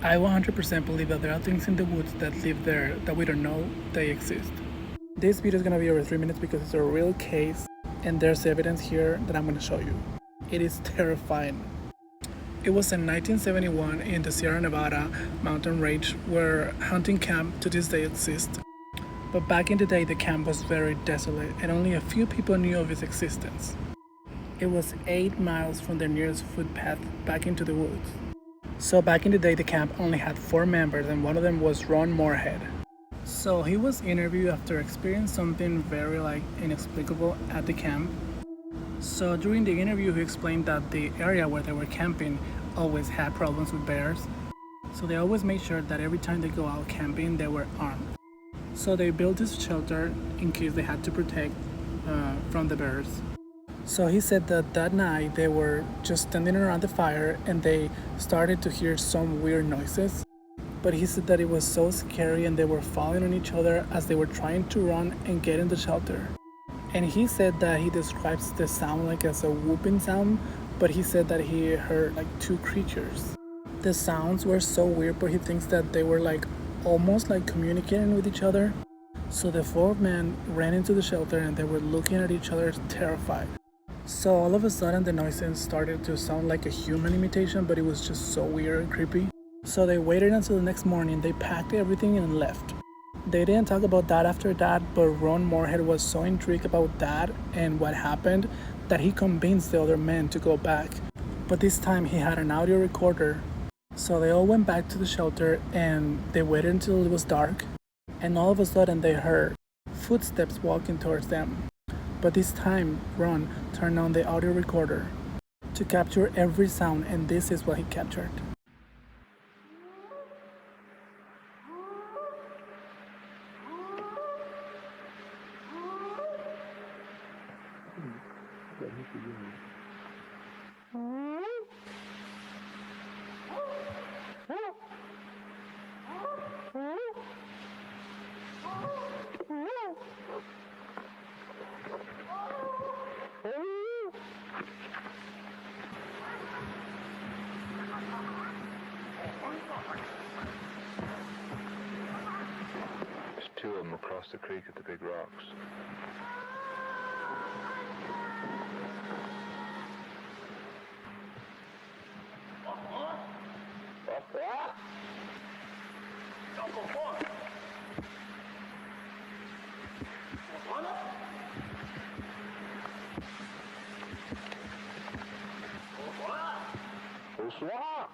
I 100% believe that there are things in the woods that live there that we don't know they exist. This video is gonna be over 3 minutes because it's a real case and there's evidence here that I'm gonna show you. It is terrifying. It was in 1971 in the Sierra Nevada mountain range where hunting camp to this day exists. But back in the day the camp was very desolate and only a few people knew of its existence. It was 8 miles from their nearest footpath back into the woods. So back in the day the camp only had 4 members and one of them was Morehead. So he was interviewed after experiencing something very inexplicable at the camp. So during the interview he explained that the area where they were camping always had problems with bears. So they always made sure that every time they go out camping they were armed. So they built this shelter in case they had to protect from the bears. So he said that night they were just standing around the fire and they started to hear some weird noises. But he said that it was so scary and they were falling on each other as they were trying to run and get in the shelter. And he said that he describes the sound like as a whooping sound, but he said that he heard like 2 creatures. The sounds were so weird, but he thinks that they were almost communicating with each other. So the 4 men ran into the shelter and they were looking at each other terrified. So all of a sudden the noises started to sound like a human imitation, but it was just so weird and creepy. So they waited until the next morning, they packed everything and left. They didn't talk about that after that, but Morehead was so intrigued about that and what happened that he convinced the other men to go back. But this time he had an audio recorder. So they all went back to the shelter and they waited until it was dark. And all of a sudden they heard footsteps walking towards them. But this time, Ron turned on the audio recorder to capture every sound, and this is what he captured. There's 2 of them across the creek at the big rocks. Bonsoir.